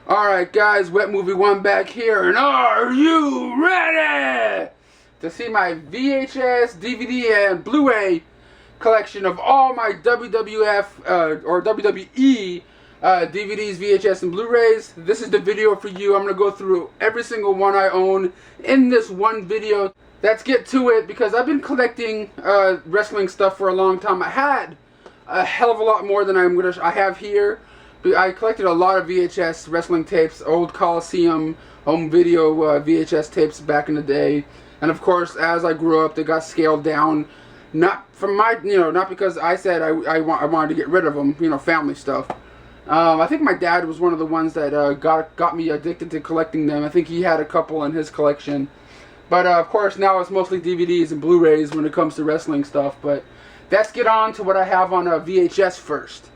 Alright guys, Wet Movie 1 back here, and are you ready to see my VHS, DVD, and Blu Ray collection of all my WWF or WWE DVDs, VHS, and Blu Rays? This is the video for you. I'm going to go through every single one I own in this one video. Let's get to it, because I've been collecting wrestling stuff for a long time. I had a hell of a lot more than I have here. I collected a lot of VHS wrestling tapes, old Coliseum home video VHS tapes back in the day, and of course, as I grew up, they got scaled down. Not from my, not because I said I wanted to get rid of them, family stuff. I think my dad was one of the ones that got me addicted to collecting them. I think he had a couple in his collection, but of course now it's mostly DVDs and Blu-rays when it comes to wrestling stuff. But let's get on to what I have on VHS first.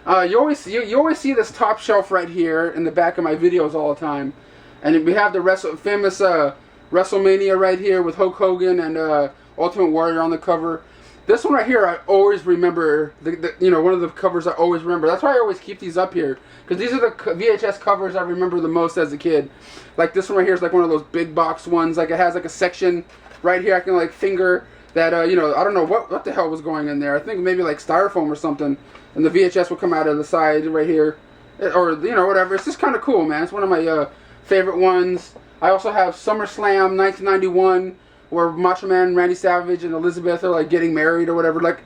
You always see this top shelf right here in the back of my videos all the time, and we have the famous WrestleMania right here with Hulk Hogan and Ultimate Warrior on the cover. This one right here, I always remember. One of the covers I always remember. That's why I always keep these up here, because these are the VHS covers I remember the most as a kid. Like this one right here is like one of those big box ones. Like it has like a section right here I can like finger that I don't know what the hell was going in there. I think maybe like styrofoam or something. And the VHS will come out of the side right here. Or, whatever. It's just kind of cool, man. It's one of my favorite ones. I also have SummerSlam 1991, where Macho Man, Randy Savage, and Elizabeth are, like, getting married or whatever. Like,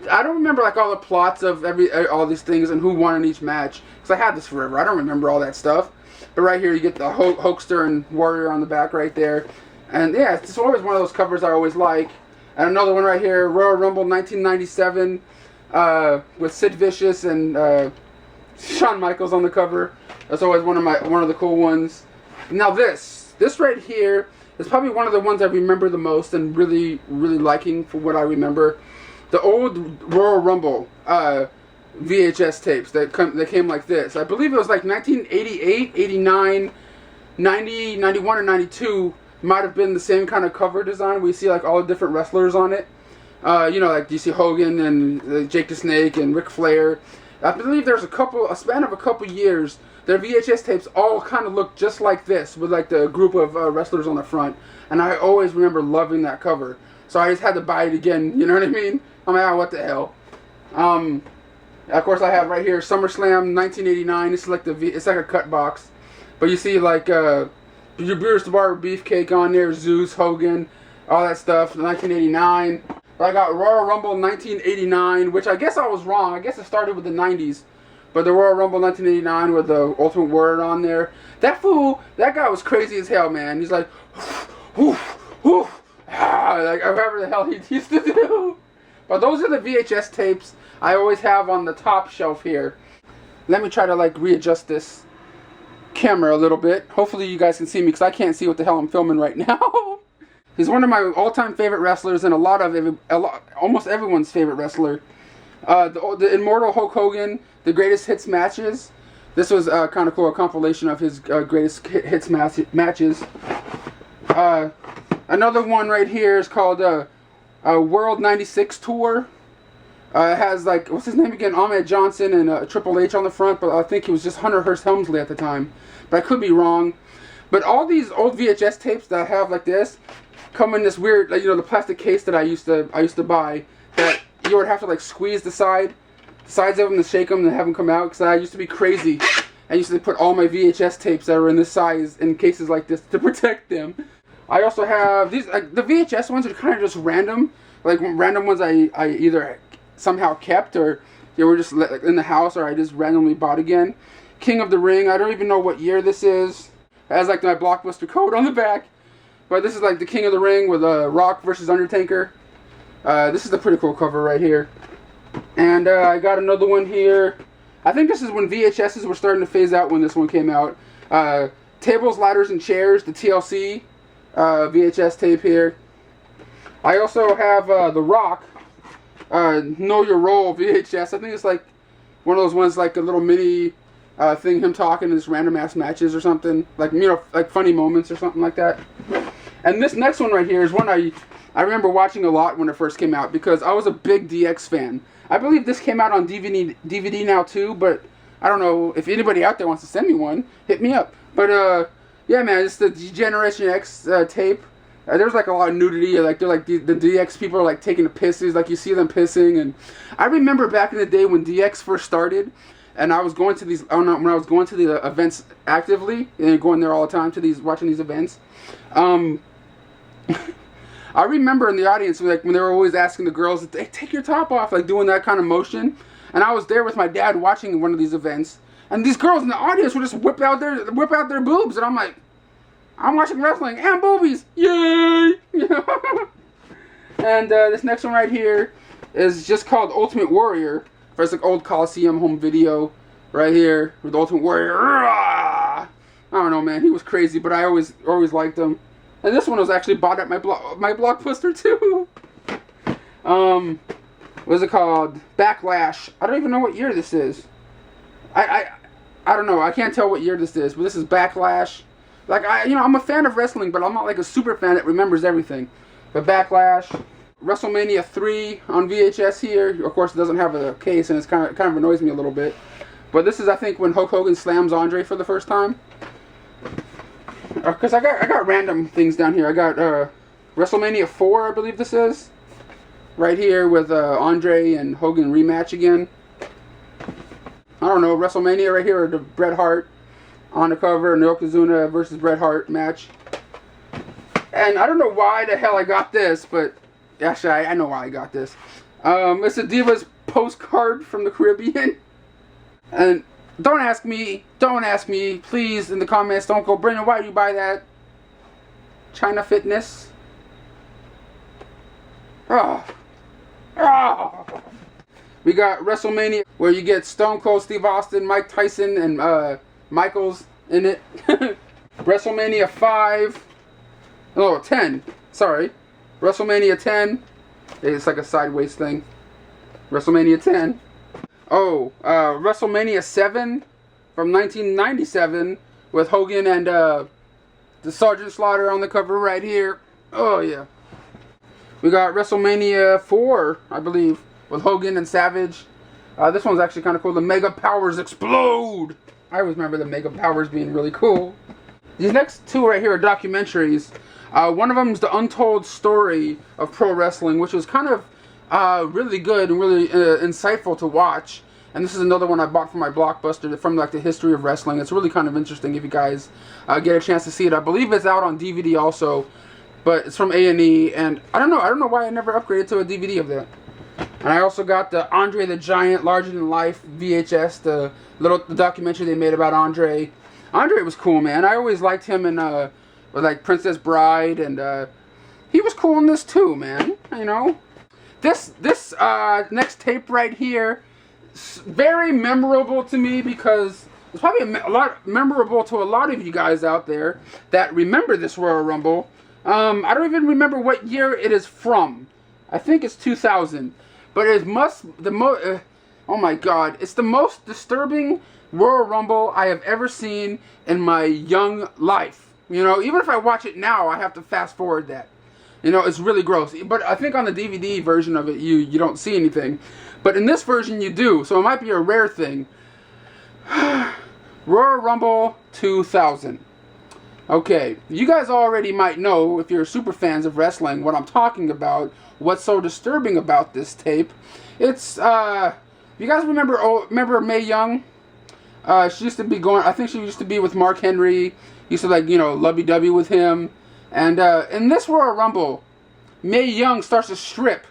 I don't remember, like, all the plots of all these things and who won in each match. Because I had this forever. I don't remember all that stuff. But right here, you get the Hulkster and Warrior on the back right there. And, yeah, it's just always one of those covers I always like. And another one right here, Royal Rumble 1997. With Sid Vicious and Shawn Michaels on the cover. That's always one of the cool ones. Now this right here is probably one of the ones I remember the most and really liking for what I remember. The old Royal Rumble VHS tapes that came like this. I believe it was like 1988, 89, 90, 91, or 92. Might have been the same kind of cover design. We see like all the different wrestlers on it. Like you see Hogan and Jake the Snake and Ric Flair. I believe there's a span of a couple years, their VHS tapes all kind of look just like this, with like the group of wrestlers on the front. And I always remember loving that cover. So I just had to buy it again, you know what I mean? I'm like, what the hell? Of course I have right here SummerSlam 1989. It's like it's like a cut box. But you see like Bruce the Barber Beefcake on there, Zeus, Hogan, all that stuff, 1989. I got Royal Rumble 1989, which I guess I was wrong. I guess it started with the 90s. But the Royal Rumble 1989 with the Ultimate Warrior on there. That guy was crazy as hell, man. He's like, like whatever the hell he used to do. But those are the VHS tapes I always have on the top shelf here. Let me try to like readjust this camera a little bit. Hopefully you guys can see me, because I can't see what the hell I'm filming right now. He's one of my all-time favorite wrestlers, and almost everyone's favorite wrestler. The Immortal Hulk Hogan, the Greatest Hits matches. This was kind of cool, a compilation of his Greatest Hits matches. Another one right here is called World 96 Tour. It has like, what's his name again? Ahmed Johnson and Triple H on the front, but I think he was just Hunter Hearst Helmsley at the time. But I could be wrong. But all these old VHS tapes that I have like this come in this weird, like, the plastic case that I used to buy, that you would have to like squeeze the sides of them to shake them and have them come out. Because I used to be crazy. I used to put all my VHS tapes that were in this size in cases like this to protect them. I also have these. The VHS ones are kind of just random, like random ones I either somehow kept, or they were just like in the house, or I just randomly bought again. King of the Ring. I don't even know what year this is. It has like my Blockbuster code on the back. But this is like the King of the Ring with Rock versus Undertaker. This is a pretty cool cover right here. And I got another one here. I think this is when VHSs were starting to phase out when this one came out. Tables, Ladders, and Chairs, the TLC VHS tape here. I also have The Rock, Know Your Role VHS. I think it's like one of those ones, like a little mini thing, him talking in this random ass matches or something. Like, like funny moments or something like that. And this next one right here is one I remember watching a lot when it first came out, because I was a big DX fan. I believe this came out on DVD now too, but I don't know if anybody out there wants to send me one. Hit me up. But yeah, man, it's the Generation X tape. There's like a lot of nudity. Like they're like the DX people are like taking the pisses. Like you see them pissing. And I remember back in the day when DX first started, and I was going to these. When I was going to the events actively and going there all the time to these, watching these events. I remember in the audience, like when they were always asking the girls, hey, take your top off, like doing that kind of motion. And I was there with my dad watching one of these events, and these girls in the audience would just whip out their boobs, and I'm like, I'm watching wrestling and boobies, yay! You know? And this next one right here is just called Ultimate Warrior. First, like old Coliseum home video right here with Ultimate Warrior. I don't know, man, he was crazy, but I always liked him. And this one was actually bought at my Blockbuster too. What is it called? Backlash. I don't even know what year this is. I don't know. I can't tell what year this is, but this is Backlash. Like I'm a fan of wrestling, but I'm not like a super fan that remembers everything. But Backlash, WrestleMania 3 on VHS here. Of course, it doesn't have a case, and it kind of annoys me a little bit. But this is, I think, when Hulk Hogan slams Andre for the first time. Because I got random things down here. I got WrestleMania 4, I believe this is. Right here with Andre and Hogan rematch again. I don't know, WrestleMania right here, or the Bret Hart on the cover, and the Yokozuna versus Bret Hart match. And I don't know why the hell I got this, but actually I know why I got this. It's a Divas postcard from the Caribbean. And don't ask me, please, in the comments, don't go, Brendan, why did you buy that? Chyna Fitness. Oh. We got WrestleMania, where you get Stone Cold Steve Austin, Mike Tyson, and Michaels in it. WrestleMania 10. Sorry. WrestleMania 10. It's like a sideways thing. WrestleMania 10. Oh, WrestleMania 7 from 1997 with Hogan and the Sergeant Slaughter on the cover right here. Oh, yeah. We got WrestleMania 4, I believe, with Hogan and Savage. This one's actually kind of cool. The Mega Powers Explode! I always remember the Mega Powers being really cool. These next two right here are documentaries. One of them is the Untold Story of Pro Wrestling, which was kind of really good and really insightful to watch. And this is another one I bought from my Blockbuster from like the history of wrestling. It's really kind of interesting if you guys get a chance to see it. I believe it's out on DVD also, but it's from A&E, and I don't know why I never upgraded to a DVD of that. And I also got the Andre the Giant Larger Than Life VHS, the documentary they made about Andre. Andre was cool, man. I always liked him in with like Princess Bride, and he was cool in this too, man. You know. This next tape right here is very memorable to me because it's probably a lot memorable to a lot of you guys out there that remember this Royal Rumble. I don't even remember what year it is from. I think it's 2000, but it oh my God, it's the most disturbing Royal Rumble I have ever seen in my young life. You know, even if I watch it now, I have to fast forward that. You know, it's really gross. But I think on the DVD version of it, you don't see anything. But in this version, you do. So it might be a rare thing. Royal Rumble 2000. Okay, you guys already might know, if you're super fans of wrestling, what I'm talking about. What's so disturbing about this tape. It's, you guys remember Mae Young? She used to be I think she used to be with Mark Henry. Used to, like, you know, lovey-dovey with him. And in this Royal Rumble, Mae Young starts to strip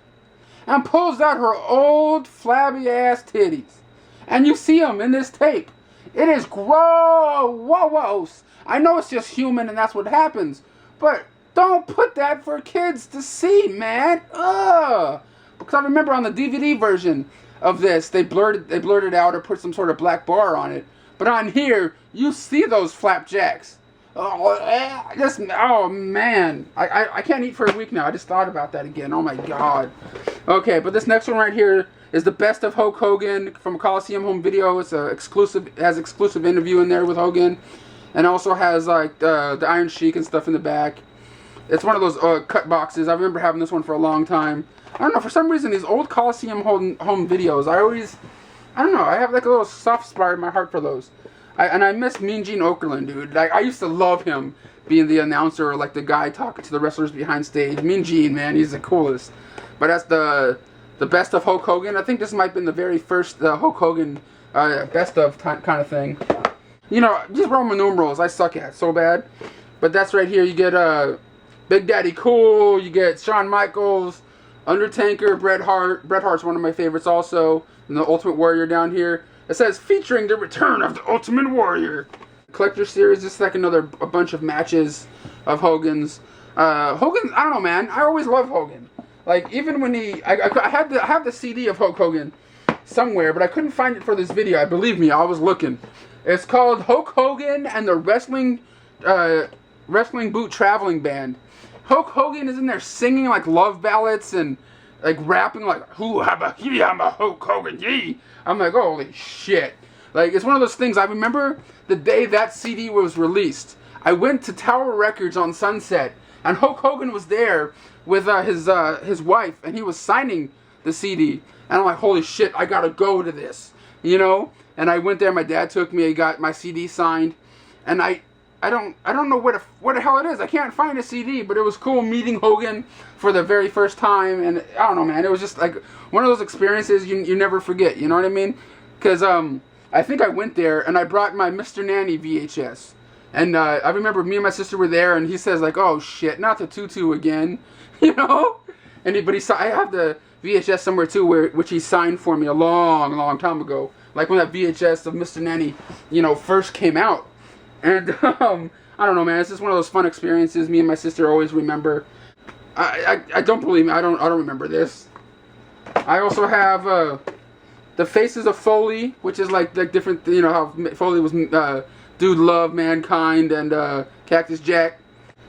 and pulls out her old flabby-ass titties. And you see them in this tape. It is gross. I know it's just human and that's what happens. But don't put that for kids to see, man. Ugh. Because I remember on the DVD version of this, they blurred it out or put some sort of black bar on it. But on here, you see those flapjacks. Oh man, I can't eat for a week now. I just thought about that again. Oh my God. Okay, but this next one right here is the best of Hulk Hogan from a Coliseum home video. It's has exclusive interview in there with Hogan, and also has like the Iron Sheik and stuff in the back. It's one of those cut boxes. I remember having this one for a long time. I don't know, for some reason these old Coliseum home videos, I don't know. I have like a little soft spot in my heart for those. I miss Mean Gene Okerlund, dude. Like, I used to love him being the announcer or like the guy talking to the wrestlers behind stage. Mean Gene, man, he's the coolest. But that's the best of Hulk Hogan. I think this might have been the very first Hulk Hogan best of kind of thing. You know, just Roman numerals I suck at so bad. But that's right here. You get Big Daddy Cool. You get Shawn Michaels, Undertaker, Bret Hart. Bret Hart's one of my favorites also. And the Ultimate Warrior down here. It says, featuring the return of the Ultimate Warrior. Collector Series, just like a bunch of matches of Hogan's. Hogan, I don't know, man. I always love Hogan. Like, even when I have the CD of Hulk Hogan somewhere, but I couldn't find it for this video. Believe me, I was looking. It's called Hulk Hogan and the Wrestling Boot Traveling Band. Hulk Hogan is in there singing like love ballads and like rapping like, "Who I'm a Hulk Hogan, yee." I'm like, holy shit. Like, it's one of those things. I remember the day that CD was released. I went to Tower Records on Sunset, and Hulk Hogan was there with his wife, and he was signing the CD. And I'm like, holy shit, I gotta go to this, you know. And I went there. My dad took me. I got my CD signed, and I don't know what the hell it is. I can't find a CD, but it was cool meeting Hogan for the very first time. And I don't know, man. It was just like one of those experiences you never forget. You know what I mean? Because I think I went there and I brought my Mr. Nanny VHS. And I remember me and my sister were there, and he says like, "Oh shit, not the tutu again," you know. And I have the VHS somewhere too, which he signed for me a long time ago. Like when that VHS of Mr. Nanny, you know, first came out. And I don't know, man. It's just one of those fun experiences me and my sister always remember. I don't believe me. I don't remember this. I also have the Faces of Foley, which is like different. You know how Foley was Dude Love, Mankind, and Cactus Jack.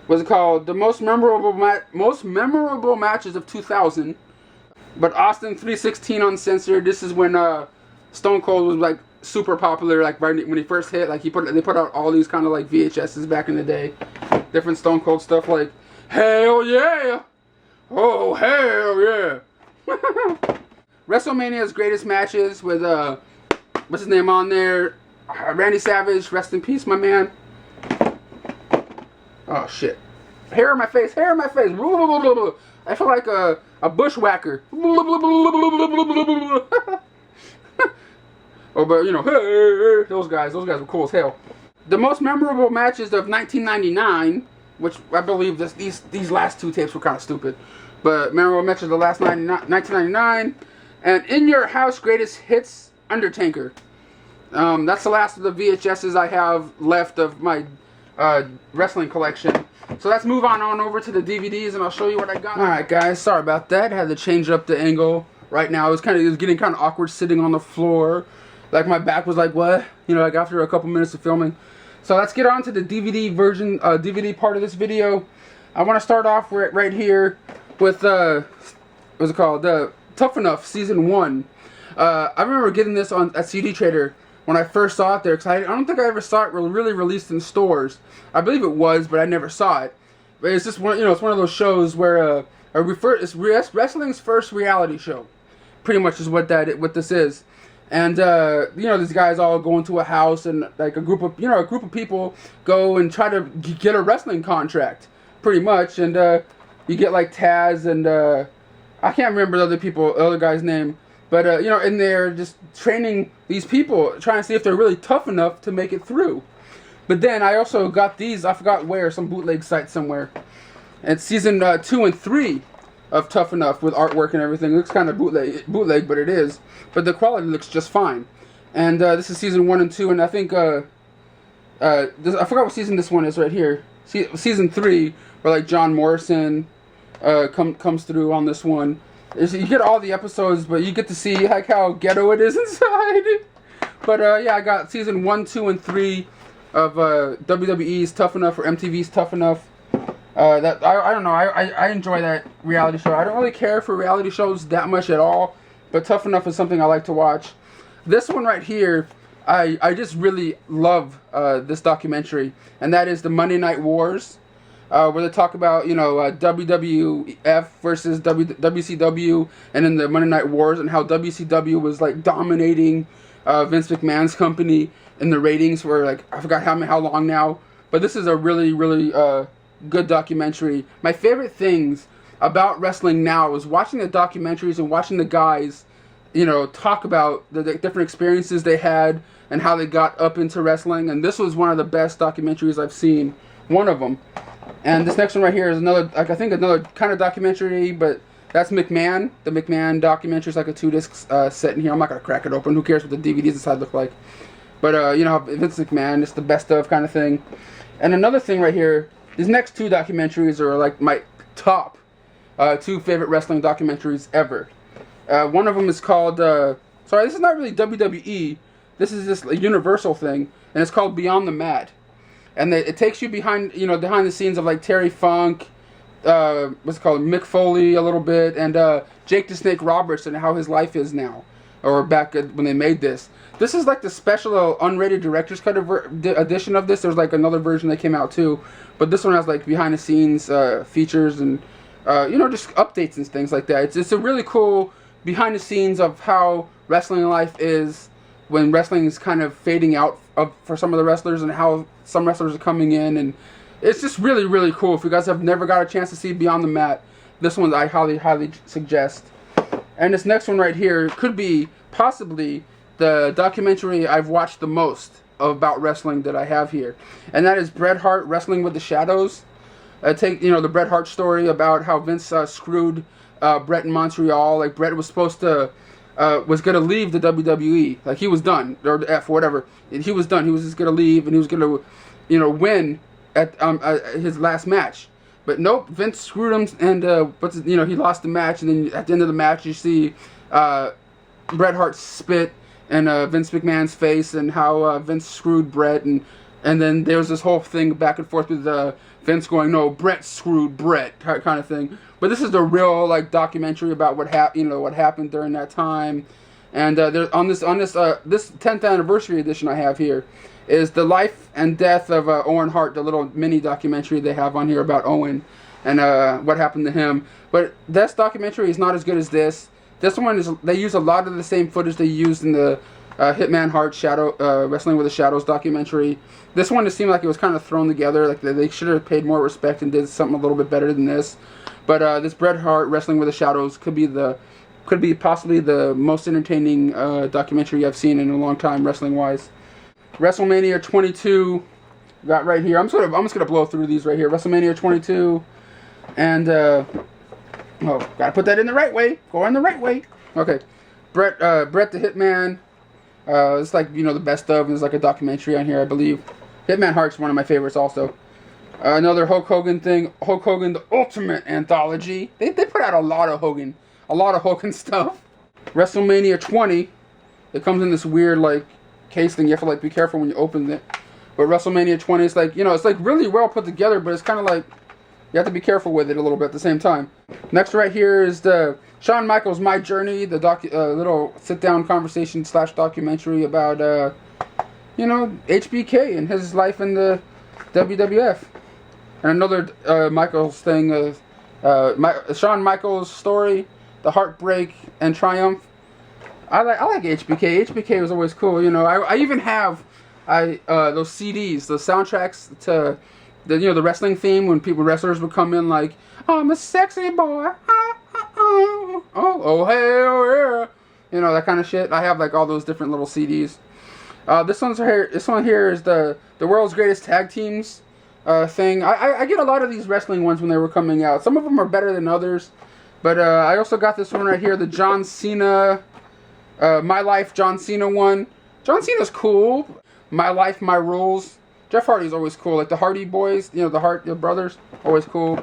What's it called? The most memorable matches of 2000. But Austin 316 Uncensored. This is when Stone Cold was like super popular, like right when he first hit. Like they put out all these kind of like VHSs back in the day, different Stone Cold stuff like "Hell yeah," "Oh hell yeah." WrestleMania's greatest matches with what's his name on there? Randy Savage, rest in peace, my man. Oh shit! Hair in my face, hair in my face. I feel like a bushwhacker. Oh, but you know, hey, those guys were cool as hell. The most memorable matches of 1999, which I believe these last two tapes were kind of stupid, but memorable matches of the last 1999, and In Your House Greatest Hits Undertaker. That's the last of the VHSs I have left of my wrestling collection. So let's move on over to the DVDs, and I'll show you what I got. All right, guys, sorry about that. I had to change up the angle right now. It was getting kind of awkward sitting on the floor. Like my back was like, what? You know, like after a couple minutes of filming. So let's get on to the DVD version, DVD part of this video. I want to start off right here with, what's it called? Tough Enough Season 1. I remember getting this at CD Trader when I first saw it there. Because I don't think I ever saw it really released in stores. I believe it was, but I never saw it. But it's just one, you know, it's one of those shows where it's wrestling's first reality show. Pretty much is what this is. And you know, these guys all go into a house, and like a group of people go and try to get a wrestling contract, pretty much. And you get like Taz and I can't remember the other guy's name, but you know, in there just training these people, trying to see if they're really tough enough to make it through. But then I also got these. I forgot where, some bootleg site somewhere. And season 2 and 3 of Tough Enough with artwork and everything. It looks kind of bootleg, but it is. But the quality looks just fine. And this is season 1 and 2, and I think I forgot what season this one is right here. Season 3, where like John Morrison comes through on this one. You get all the episodes, but you get to see like how ghetto it is inside. But yeah, I got season 1, 2, and 3 of WWE's Tough Enough or MTV's Tough Enough. I don't know. I enjoy that reality show. I don't really care for reality shows that much at all, but Tough Enough is something I like to watch. This one right here, I just really love this documentary, and that is the Monday Night Wars. where they talk about, WWF versus WCW, and in the Monday Night Wars, and how WCW was like dominating Vince McMahon's company in the ratings for like, I forgot how long now, but this is a really, really good documentary. My favorite things about wrestling now is watching the documentaries and watching the guys, talk about the different experiences they had and how they got up into wrestling. And this was one of the best documentaries I've seen. One of them. And this next one right here is another, I think another kind of documentary, but that's McMahon. The McMahon documentary is like a 2-disc set in here. I'm not going to crack it open. Who cares what the DVDs inside look like? But, Vince McMahon, it's the best of kind of thing. And another thing right here, these next 2 documentaries are like my top 2 favorite wrestling documentaries ever. One of them is called, sorry, this is not really WWE. This is just a Universal thing, and it's called Beyond the Mat. And it takes you behind the scenes of like Terry Funk, what's it called, Mick Foley a little bit, and Jake the Snake Roberts and how his life is now, or back when they made this. This is like the special unrated director's cut edition of this. There's like another version that came out too, but this one has like behind the scenes features and just updates and things like that. It's a really cool behind the scenes of how wrestling life is when wrestling is kind of fading out for some of the wrestlers, and how some wrestlers are coming in, and it's just really, really cool. If you guys have never got a chance to see Beyond the Mat, this one I highly, highly suggest. And this next one right here could be possibly the documentary I've watched the most about wrestling that I have here, and that is Bret Hart Wrestling with the Shadows. The Bret Hart story about how Vince screwed Bret in Montreal. Like, Bret was supposed to was gonna leave the WWE. Like, he was done, or the F, whatever. He was done. He was just gonna leave, and he was gonna, win at his last match. But nope, Vince screwed him, and he lost the match. And then at the end of the match, you see Bret Hart spit in Vince McMahon's face, and how Vince screwed Bret, and then there was this whole thing back and forth with Vince going, "No, Bret screwed Bret," kind of thing. But this is the real documentary about what happened during that time. And on this 10th anniversary edition I have here is the life and death of Owen Hart, the little mini documentary they have on here about Owen and what happened to him. But this documentary is not as good as this. This one they use a lot of the same footage they used in the Hitman Hart Wrestling with the Shadows documentary. This one, it seemed like it was kind of thrown together. Like, they should have paid more respect and did something a little bit better than this. But this Bret Hart Wrestling with the Shadows could be possibly the most entertaining documentary I've seen in a long time, wrestling wise. WrestleMania 22 got right here. I'm just gonna blow through these right here. WrestleMania 22, and gotta put that in the right way. Go in the right way. Okay, Bret the Hitman. It's like, the best of, and there's like a documentary on here, I believe. Hitman Hart's one of my favorites also. Another Hulk Hogan thing, Hulk Hogan the Ultimate Anthology. They put out a lot of Hogan stuff. WrestleMania 20. It comes in this weird case thing. You have to be careful when you open it. But WrestleMania 20 is it's really well put together, but it's kind of you have to be careful with it a little bit at the same time. Next right here is the Shawn Michaels My Journey, the little sit-down conversation / documentary about HBK and his life in the WWF. And another Michaels thing, Shawn Michaels' story, the Heartbreak and Triumph. I like HBK. HBK was always cool. I even have those CDs, the soundtracks to the wrestling theme, when wrestlers would come in like, "I'm a sexy boy, oh hell yeah," that kind of shit. I have all those different little CDs. This one here is the world's greatest tag teams thing. I get a lot of these wrestling ones when they were coming out. Some of them are better than others, but I also got this one right here, the John Cena, My Life John Cena one. John Cena's cool. My Life, My Rules. Jeff Hardy's always cool. Like the Hardy Boys, the Hart brothers, always cool.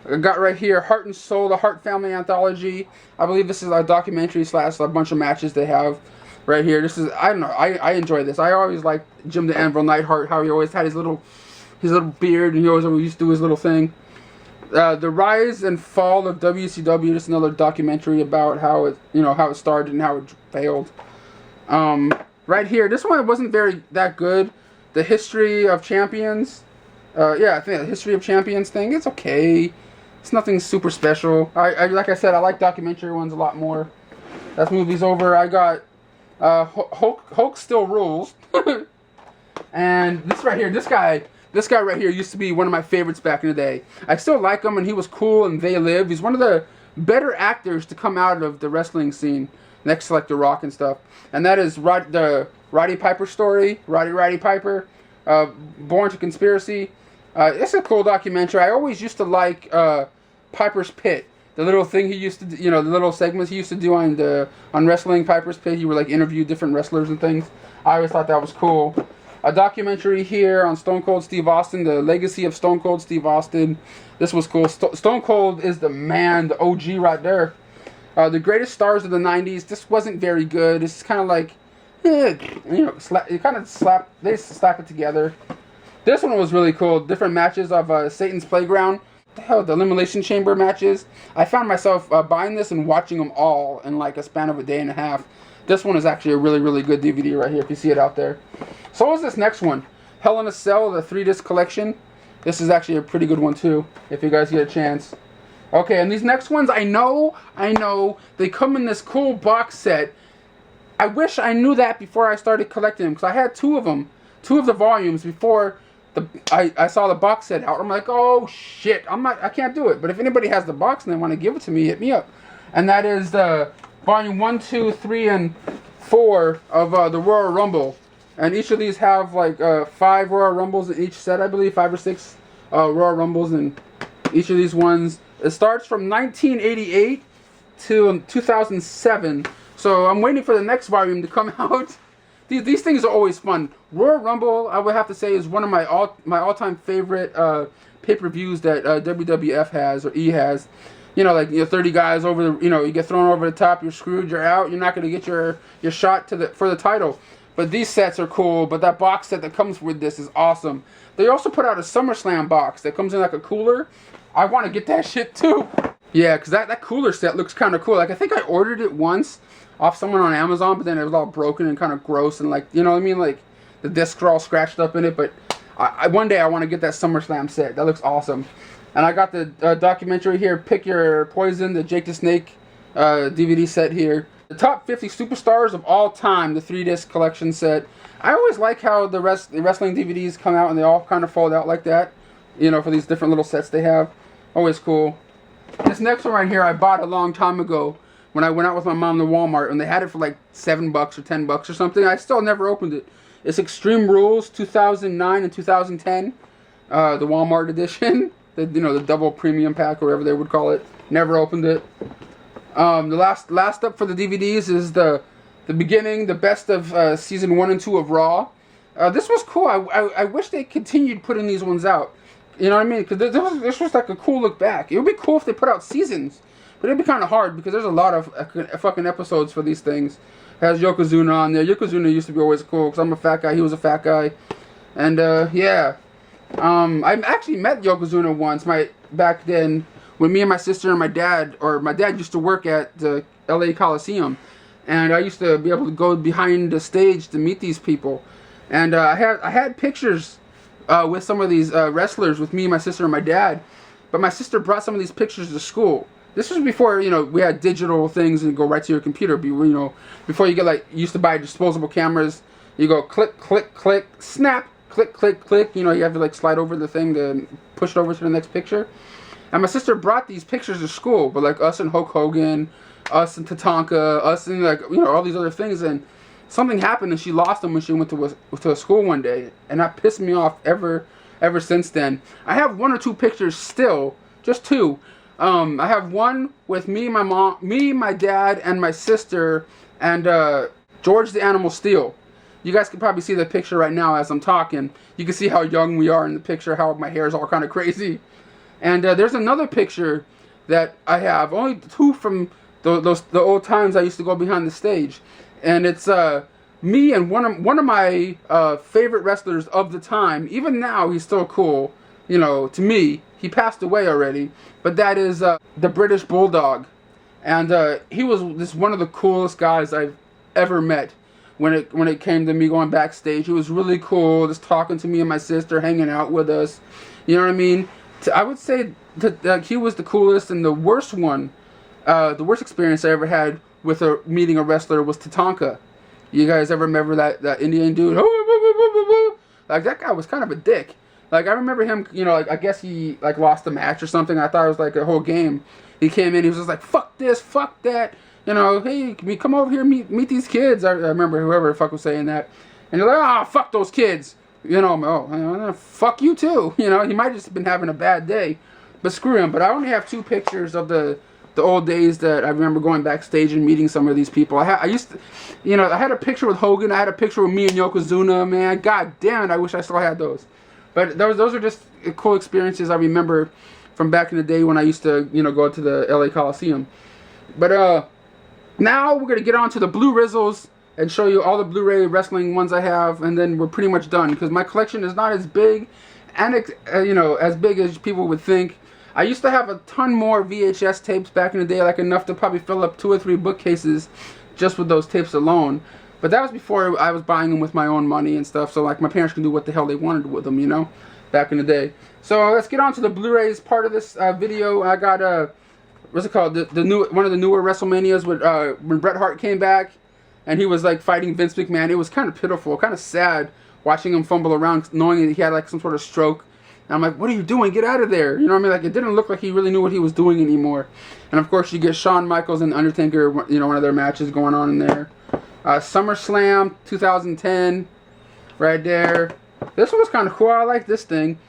I got right here Heart and Soul, the Hart Family Anthology. I believe this is a documentary / a bunch of matches they have right here. This is, I don't know, I enjoy this. I always liked Jim the Anvil Neidhart, how he always had his little beard, and he always used to do his little thing. The Rise and Fall of WCW, just another documentary about how it started and how it failed. Right here, this one wasn't that good. The History of Champions, Yeah, I think the History of Champions thing, it's okay. It's nothing super special. I like I said, I like documentary ones a lot more. That movie's over. I got Hulk Still Rules. And this right here, this guy right here used to be one of my favorites back in the day. I still like him, and he was cool, and They Live. He's one of the better actors to come out of the wrestling scene, next to like The Rock and stuff. And that is the Roddy Piper story, Roddy Piper, Born to Conspiracy. It's a cool documentary. I always used to like Piper's Pit. The little thing he used to do, the little segments he used to do on Wrestling Piper's Pit. He would like interview different wrestlers and things. I always thought that was cool. A documentary here on Stone Cold Steve Austin, the legacy of Stone Cold Steve Austin. This was cool. Stone Cold is the man, the OG right there. The greatest stars of the 90s. This wasn't very good. It's kind of like, it kind of they slap it together. This one was really cool. Different matches of Satan's Playground. The hell, the Elimination Chamber matches. I found myself buying this and watching them all in like a span of a day and a half. This one is actually a really, really good DVD right here, if you see it out there. So is this next one. Hell in a Cell, the 3-disc collection. This is actually a pretty good one too, if you guys get a chance. Okay, and these next ones, I know, they come in this cool box set. I wish I knew that before I started collecting them, because I had two of them, two of the volumes before I saw the box set out. I'm like, oh shit, I can't do it. But if anybody has the box and they want to give it to me, hit me up. And that is the Volume 1, 2, 3, and 4 of the Royal Rumble. And each of these have like 5 Royal Rumbles in each set, I believe. 5 or 6 Royal Rumbles in each of these ones. It starts from 1988 to 2007. So I'm waiting for the next volume to come out. These things are always fun. Royal Rumble, I would have to say, is one of my all-time favorite pay-per-views that WWF has, or E has. 30 guys over the, you get thrown over the top, you're screwed, you're out, you're not going to get your shot for the title. But these sets are cool, but that box set that comes with this is awesome. They also put out a SummerSlam box that comes in like a cooler. I want to get that shit too. Yeah, because that cooler set looks kind of cool. Like, I think I ordered it once off someone on Amazon, but then it was all broken and kind of gross, and like, you know what I mean? Like, the discs are all scratched up in it, but one day I want to get that SummerSlam set. That looks awesome. And I got the documentary here, Pick Your Poison, the Jake the Snake DVD set here. The top 50 superstars of all time, the 3-disc collection set. I always like how the wrestling DVDs come out and they all kind of fold out like that. For these different little sets they have. Always cool. This next one right here I bought a long time ago when I went out with my mom to Walmart, and they had it for like $7 or $10 or something. I still never opened it. It's Extreme Rules 2009 and 2010, the Walmart edition. The double premium pack or whatever they would call it. Never opened it. The last up for the DVDs is the beginning, the best of season 1 and 2 of Raw. This was cool. I wish they continued putting these ones out. You know what I mean? Because this was like a cool look back. It would be cool if they put out seasons, but it'd be kind of hard because there's a lot of fucking episodes for these things. It has Yokozuna on there. Yokozuna used to be always cool because I'm a fat guy. He was a fat guy, and yeah. I actually met Yokozuna once, back then, when me and my sister and my dad used to work at the LA Coliseum, and I used to be able to go behind the stage to meet these people, and I had pictures with some of these wrestlers with me, my sister, and my dad, but my sister brought some of these pictures to school. This was before we had digital things and go right to your computer. Before you used to buy disposable cameras, you go click, click, click, snap. Click, click, click. You have to slide over the thing to push it over to the next picture. And my sister brought these pictures to school, but us and Hulk Hogan, us and Tatanka, us and all these other things. And something happened and she lost them when she went to a school one day, and that pissed me off ever since then. I have 1 or 2 pictures still, just 2. I have one with me, my mom, my dad, and my sister, and George the Animal Steel. You guys can probably see the picture right now as I'm talking. You can see how young we are in the picture, how my hair is all kind of crazy. And there's another picture that I have, only 2 from the old times I used to go behind the stage. And it's me and one of my favorite wrestlers of the time. Even now, he's still cool, to me. He passed away already. But that is the British Bulldog. And he was one of the coolest guys I've ever met. when it came to me going backstage. It was really cool, just talking to me and my sister, hanging out with us. You know what I mean? I would say that he was the coolest, and the worst one, the worst experience I ever had with meeting a wrestler was Tatanka. You guys ever remember that Indian dude? Like, that guy was kind of a dick. Like, I remember him, you know, like, I guess he, like, lost a match or something. I thought it was, like, a whole game. He came in, he was just like, fuck this, fuck that. You know, hey, can we come over here, meet these kids? I remember whoever the fuck was saying that. And you're like, fuck those kids. You know, fuck you too. You know, he might have just been having a bad day. But screw him. But I only have 2 pictures of the old days that I remember going backstage and meeting some of these people. I used to, you know, I had a picture with Hogan. I had a picture with me and Yokozuna, man. God damn it, I wish I still had those. But those are just cool experiences I remember from back in the day when I used to, you know, go to the LA Coliseum. But now we're going to get on to the Blue Rizzles and show you all the Blu-ray wrestling ones I have, and then we're pretty much done, because my collection is not as big and you know, as big as people would think. I used to have a ton more VHS tapes back in the day, like enough to probably fill up 2 or 3 bookcases just with those tapes alone. But that was before I was buying them with my own money and stuff, so like my parents could do what the hell they wanted with them, you know, back in the day. So let's get on to the Blu-rays part of this video. I got what's it called? One of the newer WrestleManias with when Bret Hart came back and he was like fighting Vince McMahon. It was kind of pitiful, kind of sad watching him fumble around, knowing that he had like some sort of stroke. And I'm like, what are you doing? Get out of there. You know what I mean? Like, it didn't look like he really knew what he was doing anymore. And of course, you get Shawn Michaels and Undertaker, you know, one of their matches going on in there. SummerSlam 2010, right there. This one was kind of cool. I like this thing.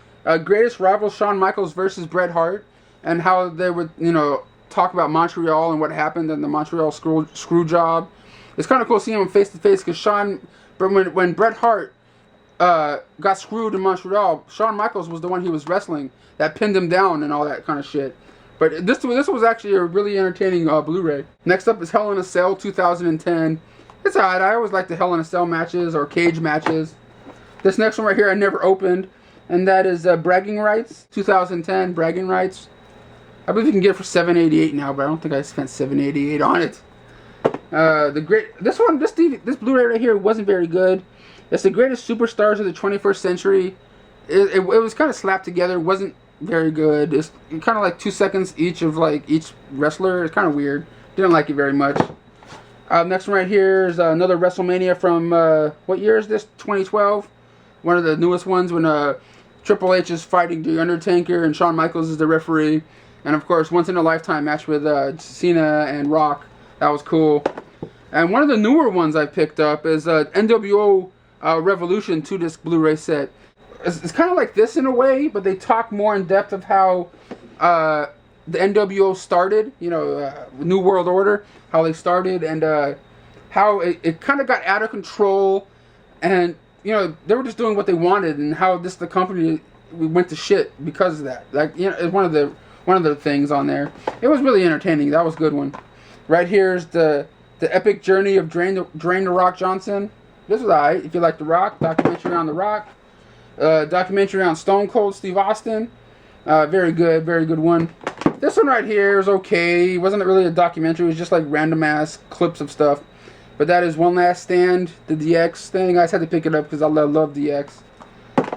Greatest Rival Shawn Michaels versus Bret Hart, and how they would, you know, talk about Montreal and what happened in the Montreal screw job. It's kind of cool seeing them face to face, because when Bret Hart got screwed in Montreal, Shawn Michaels was the one he was wrestling that pinned him down and all that kind of shit. But this was actually a really entertaining Blu-ray. Next up is Hell in a Cell 2010. It's alright. I always like the Hell in a Cell matches or cage matches. This next one right here I never opened, and that is Bragging Rights 2010. Bragging Rights. I believe you can get it for $7.88 now, but I don't think I spent $7.88 on it. This Blu-ray right here wasn't very good. It's the greatest superstars of the 21st century. It was kind of slapped together. It wasn't very good. It's kind of like 2 seconds each of like each wrestler. It's kind of weird. Didn't like it very much. Next one right here is another WrestleMania from what year is this? 2012. One of the newest ones when Triple H is fighting the Undertaker and Shawn Michaels is the referee. And of course, once in a lifetime match with Cena and Rock. That was cool. And one of the newer ones I picked up is NWO Revolution 2-disc Blu-ray set. It's kind of like this in a way, but they talk more in depth of how the NWO started, you know, New World Order, how they started, and how it kind of got out of control, and you know, they were just doing what they wanted, and how the company went to shit because of that. Like, you know, it's one of the things on there. It was really entertaining. That was a good one. Right here's the epic journey of Drain the Rock Johnson. This was alright. If you like The Rock, documentary on The Rock, documentary on Stone Cold Steve Austin. Very good one. This one right here is okay. It wasn't really a documentary. It was just like random ass clips of stuff. But that is One Last Stand, the DX thing. I just had to pick it up because I love DX.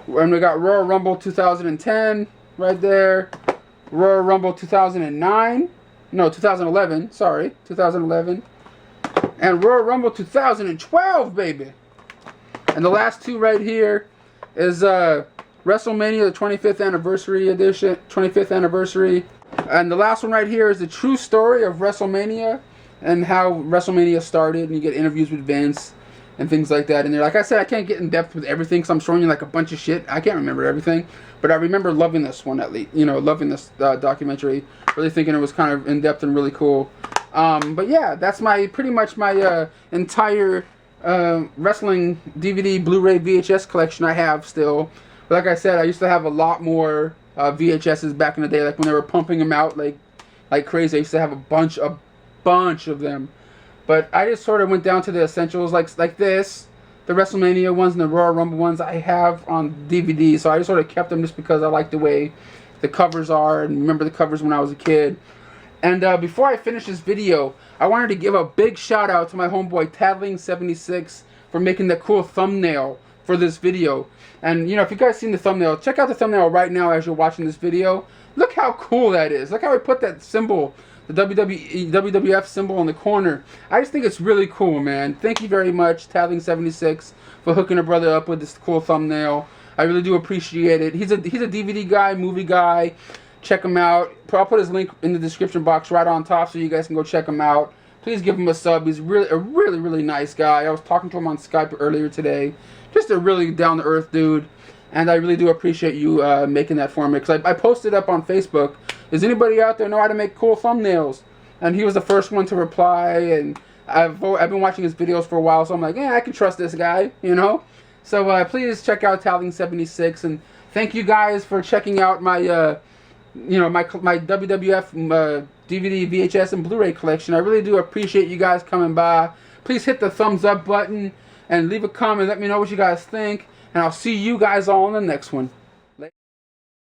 And we got Royal Rumble 2010 right there. Royal Rumble 2009. No, 2011. Sorry, 2011. And Royal Rumble 2012, baby. And the last two right here is WrestleMania, the 25th anniversary edition. 25th anniversary. And the last one right here is the true story of WrestleMania and how WrestleMania started. And you get interviews with Vince and things like that. And like I said, I can't get in depth with everything because I'm showing you like a bunch of shit. I can't remember everything. But I remember loving this one at least. You know, loving this documentary. Really thinking it was kind of in depth and really cool. But yeah, that's pretty much my entire wrestling DVD, Blu-ray, VHS collection I have still. But like I said, I used to have a lot more VHSs back in the day, like when they were pumping them out like crazy. I used to have a bunch of them. But I just sort of went down to the essentials, like this, the WrestleMania ones and the Royal Rumble ones I have on DVD. So I just sort of kept them just because I like the way the covers are and remember the covers when I was a kid. And before I finish this video, I wanted to give a big shout out to my homeboy Tattling76 for making that cool thumbnail for this video. And, you know, if you guys seen the thumbnail, check out the thumbnail right now as you're watching this video. Look how cool that is. Look how I put that symbol, the WWF symbol in the corner. I just think it's really cool, man. Thank you very much, Tattling76, for hooking a brother up with this cool thumbnail. I really do appreciate it. He's a DVD guy, movie guy. Check him out. I'll put his link in the description box right on top so you guys can go check him out. Please give him a sub. He's really nice guy. I was talking to him on Skype earlier today. Just a really down-to-earth dude. And I really do appreciate you making that for me. Because I posted up on Facebook, does anybody out there know how to make cool thumbnails? And he was the first one to reply. And I've been watching his videos for a while, so I'm like, yeah, I can trust this guy, you know? So please check out Tattling76. And thank you guys for checking out my, my WWF DVD, VHS, and Blu Ray collection. I really do appreciate you guys coming by. Please hit the thumbs up button and leave a comment. Let me know what you guys think. And I'll see you guys all in the next one.